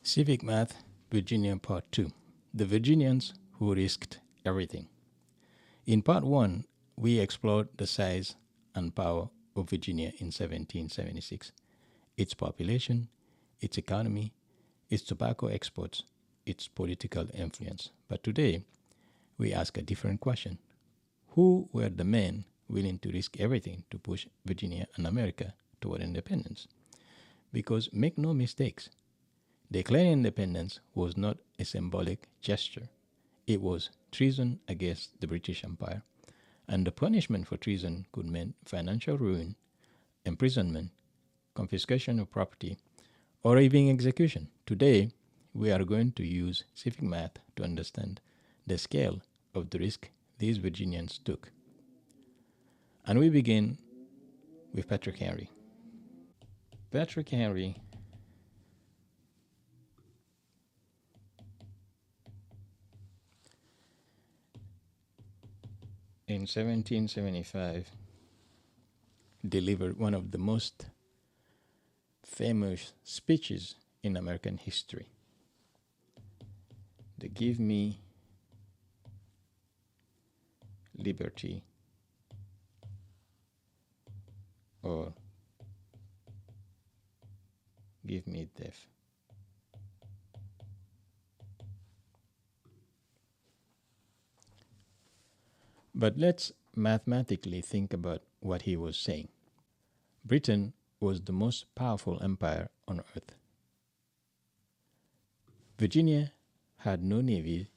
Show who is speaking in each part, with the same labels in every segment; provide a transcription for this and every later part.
Speaker 1: Civic Math, Virginia Part 2. The Virginians who risked everything. In Part 1, we explored the size and power of Virginia in 1776, its population, its economy, its tobacco exports, its political influence. But today, we ask a different question. Who were the men willing to risk everything to push Virginia and America toward independence? Because make no mistakes, declaring independence was not a symbolic gesture. It was treason against the British Empire, and the punishment for treason could mean financial ruin, imprisonment, confiscation of property, or even execution. Today, we are going to use civic math to understand the scale of the risk these Virginians took. And we begin with Patrick Henry. Patrick Henry in 1775 delivered one of the most famous speeches in American history. The Give Me Liberty or Give Me Death. But let's mathematically think about what he was saying. Britain was the most powerful empire on earth. Virginia had no navy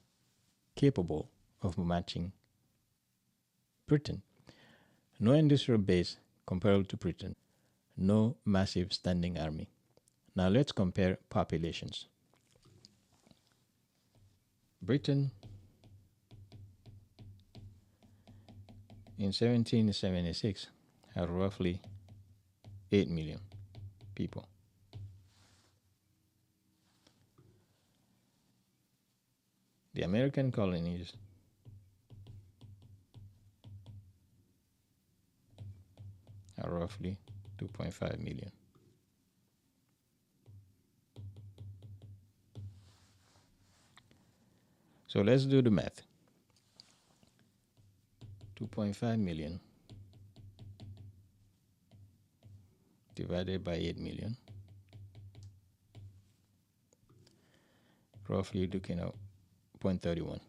Speaker 1: capable of matching Britain, no industrial base comparable to Britain, no massive standing army. Now let's compare populations. Britain in 1776 had roughly 8 million people. The American colonies are roughly 2.5 million. So let's do the math. 2.5 million divided by 8 million, roughly looking at 0.31.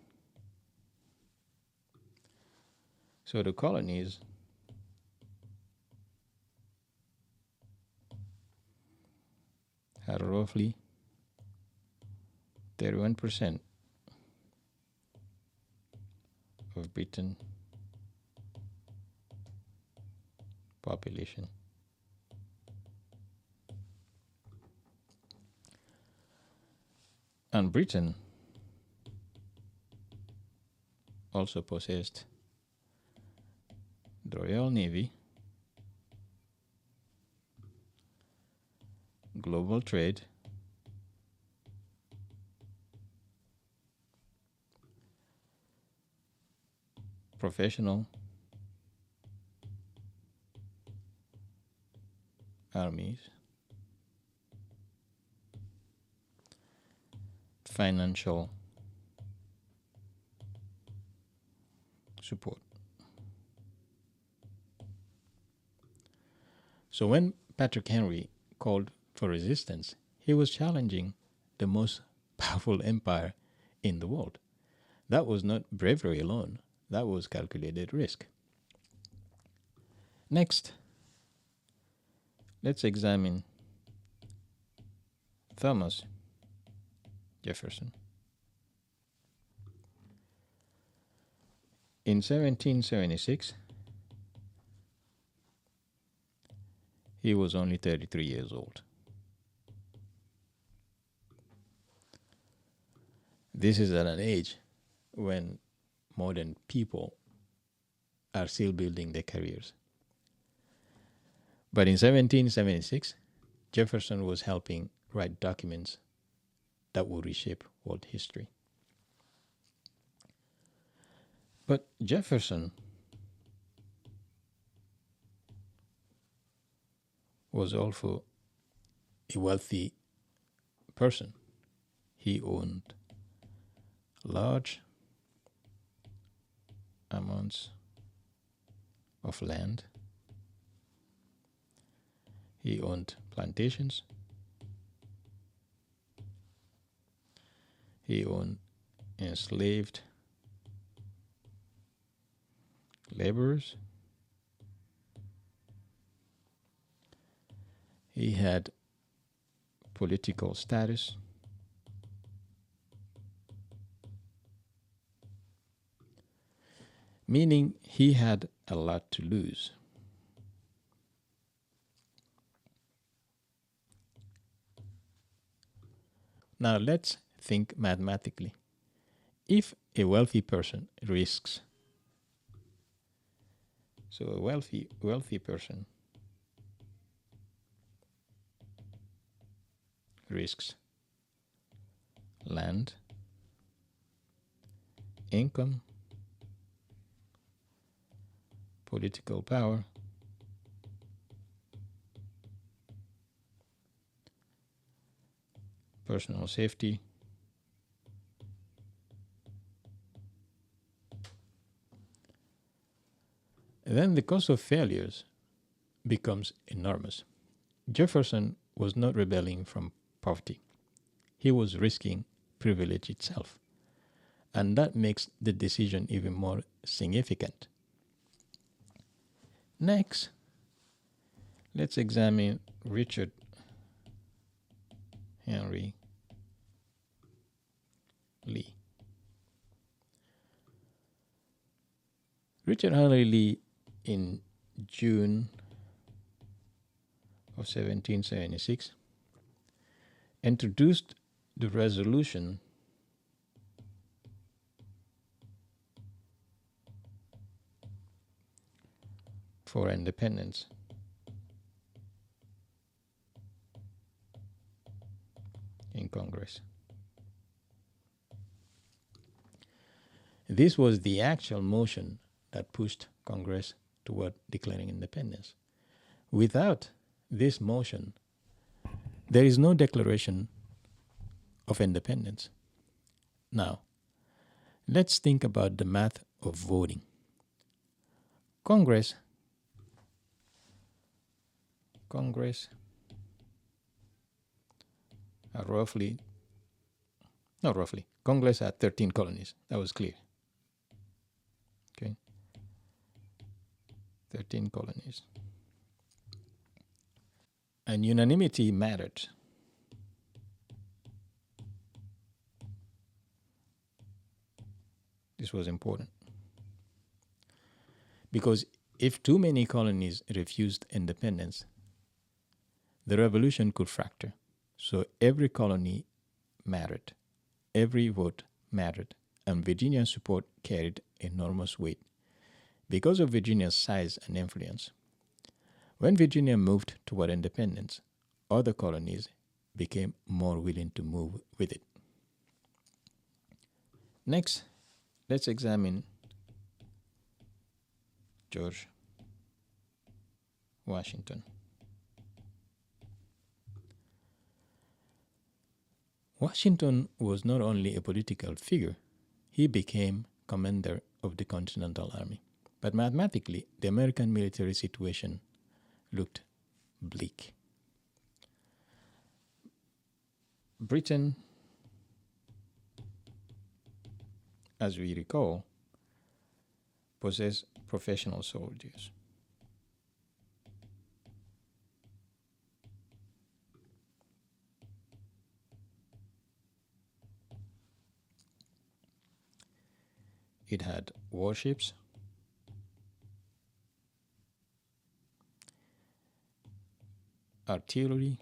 Speaker 1: So the colonies had roughly 31% of Britain population. And Britain also possessed the Royal Navy, global trade, professional armies, financial support. So when Patrick Henry called for resistance, he was challenging the most powerful empire in the world. That was not bravery alone, that was calculated risk. Next, let's examine Thomas Jefferson. In 1776, he was only 33 years old. This is at an age when modern people are still building their careers. But in 1776, Jefferson was helping write documents that would reshape world history. But Jefferson was also a wealthy person. he owned large amounts of land. He owned plantations. He owned enslaved laborers. He had political status. Meaning he had a lot to lose. Now let's think mathematically. If a wealthy person risks, so a wealthy person risks land, income, political power, personal safety, then the cost of failures becomes enormous. Jefferson was not rebelling from poverty. He was risking privilege itself. And that makes the decision even more significant. Next, let's examine Richard Henry Lee. Richard Henry Lee, in June of 1776, introduced the resolution for independence in Congress. This was the actual motion that pushed Congress toward declaring independence. Without this motion, there is no declaration of independence. Now, let's think about the math of voting. Congress Congress had 13 colonies. That was clear. Okay. 13 colonies. And unanimity mattered. This was important. Because if too many colonies refused independence, the revolution could fracture. So every colony mattered. Every vote mattered. And Virginian support carried enormous weight because of Virginia's size and influence. When Virginia moved toward independence, other colonies became more willing to move with it. Next, let's examine George Washington. Washington was not only a political figure, he became commander of the Continental Army. But mathematically, the American military situation looked bleak. Britain, as we recall, possessed professional soldiers. It had warships, artillery,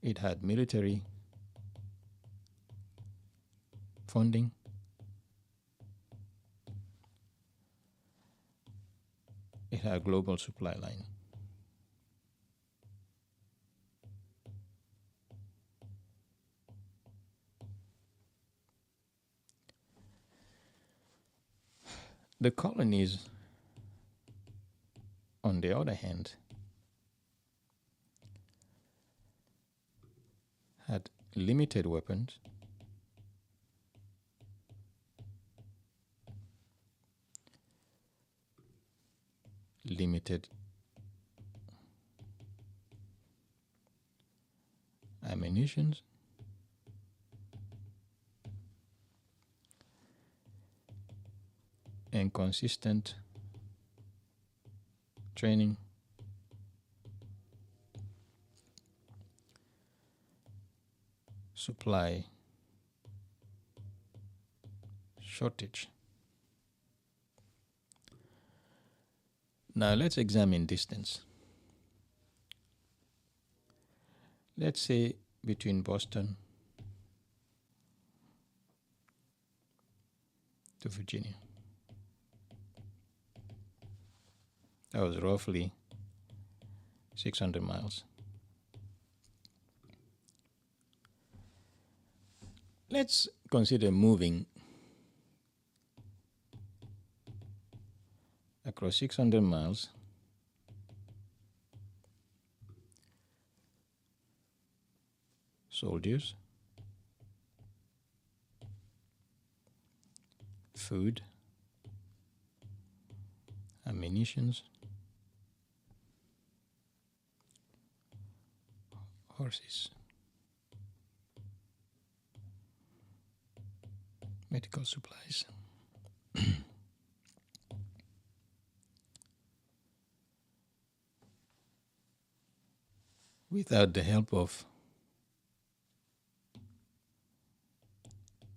Speaker 1: it had military funding, it had a global supply line. The colonies, on the other hand, limited weapons, limited ammunition, and consistent training, supply shortage. Now let's examine distance. Let's say between Boston to Virginia. That was roughly 600 miles. Let's consider moving across 600 miles soldiers, food, ammunitions, horses, medical supplies. Without the help of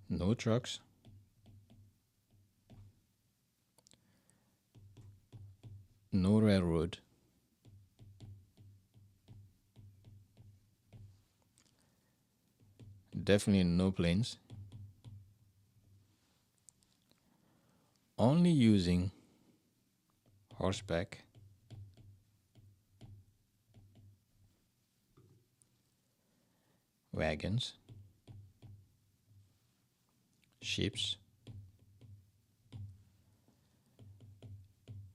Speaker 1: no trucks, no railroad, definitely no planes, only using horseback, wagons, ships,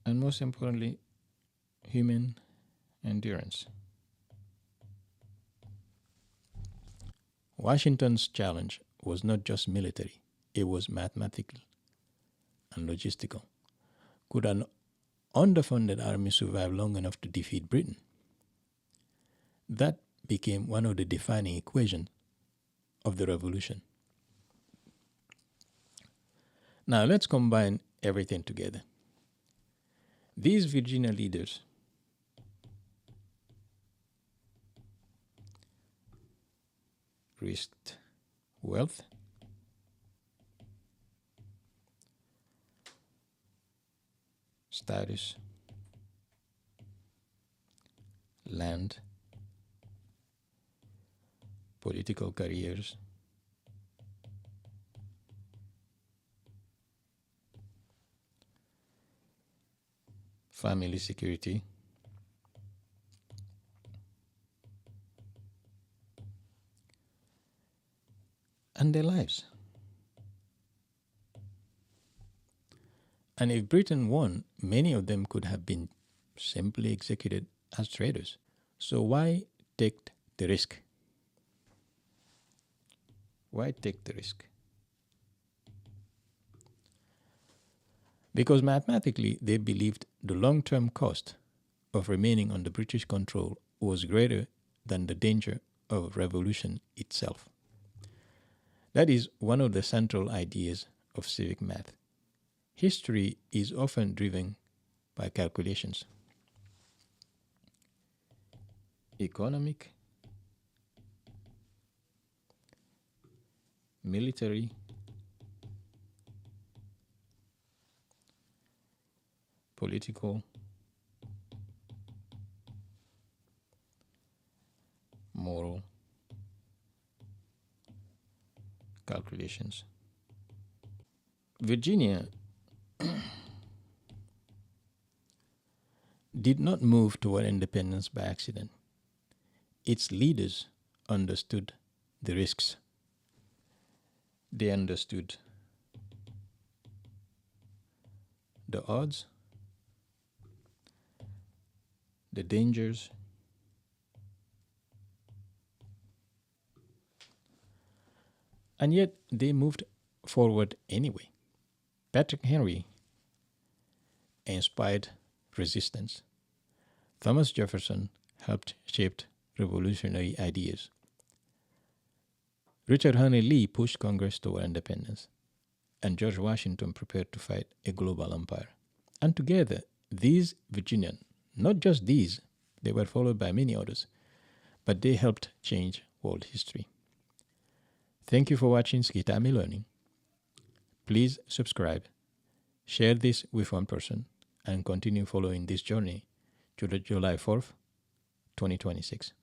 Speaker 1: and most importantly, human endurance. Washington's challenge was not just military, it was mathematical and logistical. Could an underfunded army survive long enough to defeat Britain? That became one of the defining equations of the revolution. Now let's combine everything together. These Virginia leaders risked wealth, status, land, political careers, family security, and their lives. And if Britain won, many of them could have been simply executed as traitors. So why take the risk? Why take the risk? Because mathematically, they believed the long-term cost of remaining under British control was greater than the danger of revolution itself. That is one of the central ideas of civic math. History is often driven by calculations. Economic, military, political, moral calculations. Virginia did not move toward independence by accident. Its leaders understood the risks. They understood the odds, the dangers, And yet they moved forward anyway. Patrick Henry inspired resistance. Thomas Jefferson helped shape revolutionary ideas. Richard Henry Lee pushed Congress toward independence, and George Washington prepared to fight a global empire. And together, these Virginians, not just these, they were followed by many others, but they helped change world history. Thank you for watching Skitami Learning. Please subscribe, share this with one person, and continue following this journey to the July 4th, 2026.